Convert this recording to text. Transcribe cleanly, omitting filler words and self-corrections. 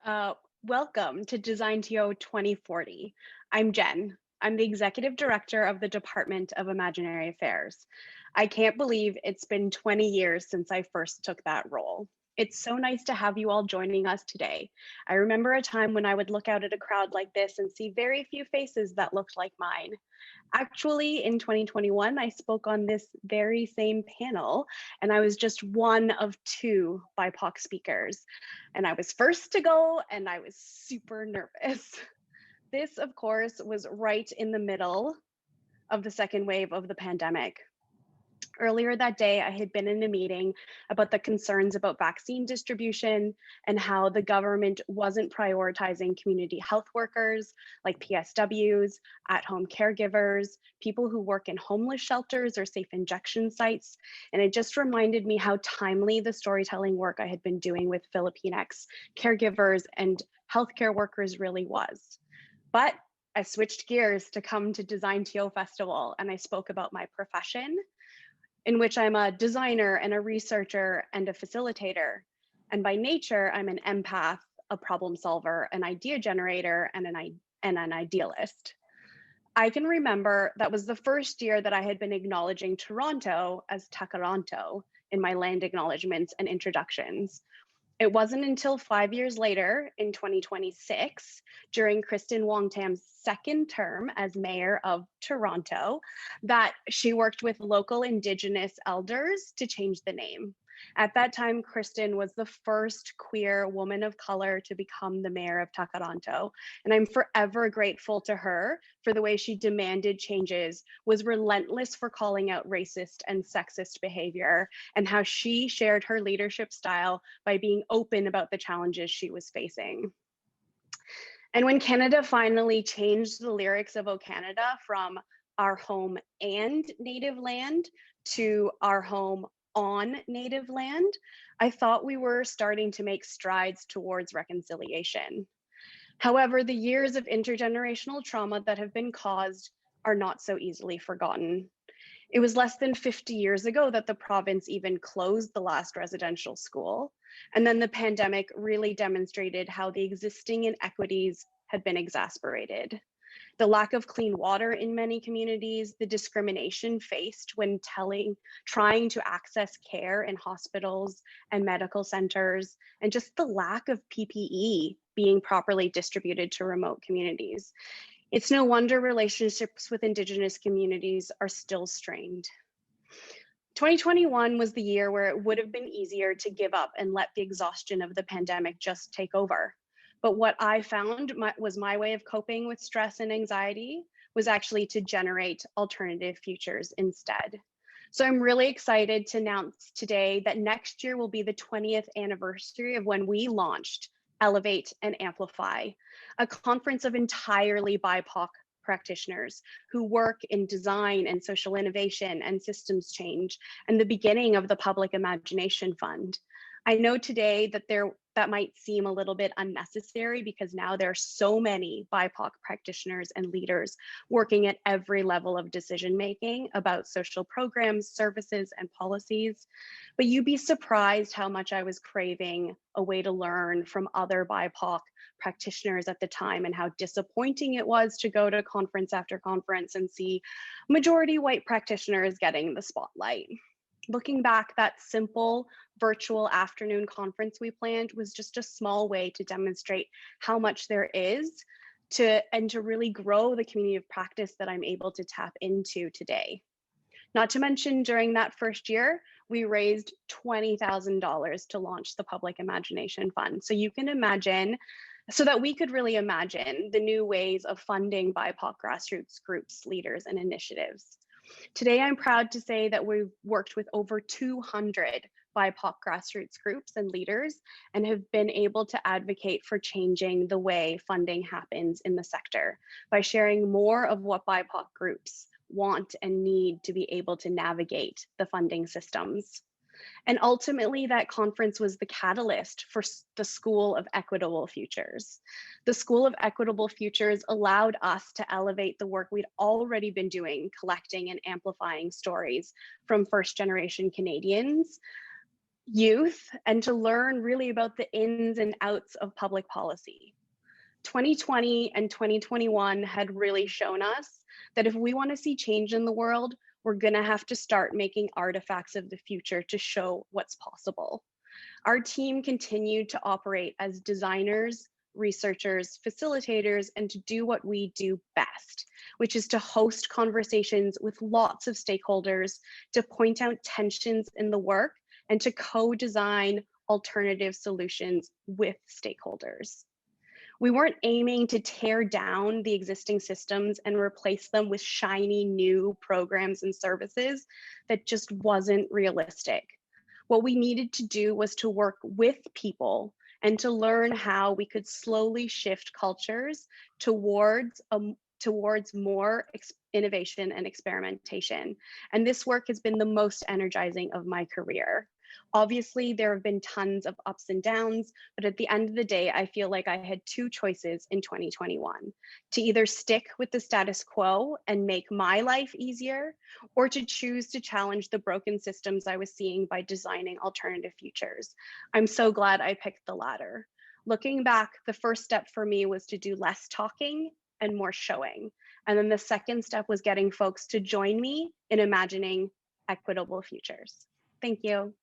Uh, Welcome to DesignTO 2040. I'm Jen. I'm the Executive Director of the Department of Imaginary Affairs. I can't believe it's been 20 years since I first took that role. It's so nice to have you all joining us today. I remember a time when I would look out at a crowd like this and see very few faces that looked like mine. Actually, in 2021, I spoke on this very same panel, and I was just one of two BIPOC speakers. And I was first to go, and I was super nervous. This, of course, was right in the middle of the second wave of the pandemic. Earlier that day, I had been in a meeting about the concerns about vaccine distribution and how the government wasn't prioritizing community health workers like PSWs, at-home caregivers, people who work in homeless shelters or safe injection sites. And it just reminded me how timely the storytelling work I had been doing with Filipinx caregivers and healthcare workers really was. But I switched gears to come to DesignTO Festival, and I spoke about my profession, in which I'm a designer and a researcher and a facilitator. And by nature, I'm an empath, a problem solver, an idea generator, and an idealist. I can remember that was the first year that I had been acknowledging Toronto as Takaranto in my land acknowledgements and introductions. It wasn't until 5 years later, in 2026, during Kristen Wong-Tam's second term as mayor of Toronto, that she worked with local Indigenous elders to change the name. At that time, Kristen was the first queer woman of color to become the mayor of Takaranto, and I'm forever grateful to her for the way she demanded changes, was relentless for calling out racist and sexist behavior, and how she shared her leadership style by being open about the challenges she was facing. And when Canada finally changed the lyrics of O Canada from our home and native land to our home on native land, I thought we were starting to make strides towards reconciliation. However, the years of intergenerational trauma that have been caused are not so easily forgotten. It was less than 50 years ago that the province even closed the last residential school. And then the pandemic really demonstrated how the existing inequities had been exacerbated. The lack of clean water in many communities, the discrimination faced when trying to access care in hospitals and medical centers, and just the lack of PPE being properly distributed to remote communities. It's no wonder relationships with Indigenous communities are still strained. 2021 was the year where it would have been easier to give up and let the exhaustion of the pandemic just take over. But what I found was my way of coping with stress and anxiety was actually to generate alternative futures instead. So I'm really excited to announce today that next year will be the 20th anniversary of when we launched Elevate and Amplify, a conference of entirely BIPOC practitioners who work in design and social innovation and systems change, and the beginning of the Public Imagination Fund. I know today that that might seem a little bit unnecessary because now there are so many BIPOC practitioners and leaders working at every level of decision making about social programs, services, and policies. But you'd be surprised how much I was craving a way to learn from other BIPOC practitioners at the time, and how disappointing it was to go to conference after conference and see majority white practitioners getting the spotlight. Looking back, that simple virtual afternoon conference we planned was just a small way to demonstrate how much there is to really grow the community of practice that I'm able to tap into today. Not to mention, during that first year, we raised $20,000 to launch the Public Imagination Fund. So you can imagine, so that we could really imagine the new ways of funding BIPOC grassroots groups, leaders, and initiatives. Today, I'm proud to say that we've worked with over 200 BIPOC grassroots groups and leaders, and have been able to advocate for changing the way funding happens in the sector by sharing more of what BIPOC groups want and need to be able to navigate the funding systems. And ultimately, that conference was the catalyst for the School of Equitable Futures. The School of Equitable Futures allowed us to elevate the work we'd already been doing, collecting and amplifying stories from first generation Canadians youth, and to learn really about the ins and outs of public policy. 2020 and 2021 had really shown us that if we want to see change in the world, we're going to have to start making artifacts of the future to show what's possible. Our team continued to operate as designers, researchers, facilitators, and to do what we do best, which is to host conversations with lots of stakeholders, to point out tensions in the work, and to co-design alternative solutions with stakeholders. We weren't aiming to tear down the existing systems and replace them with shiny new programs and services. That just wasn't realistic. What we needed to do was to work with people and to learn how we could slowly shift cultures towards more innovation and experimentation. And this work has been the most energizing of my career. Obviously, there have been tons of ups and downs, but at the end of the day, I feel like I had two choices in 2021: to either stick with the status quo and make my life easier, or to choose to challenge the broken systems I was seeing by designing alternative futures. I'm so glad I picked the latter. Looking back, the first step for me was to do less talking and more showing. And then the second step was getting folks to join me in imagining equitable futures. Thank you.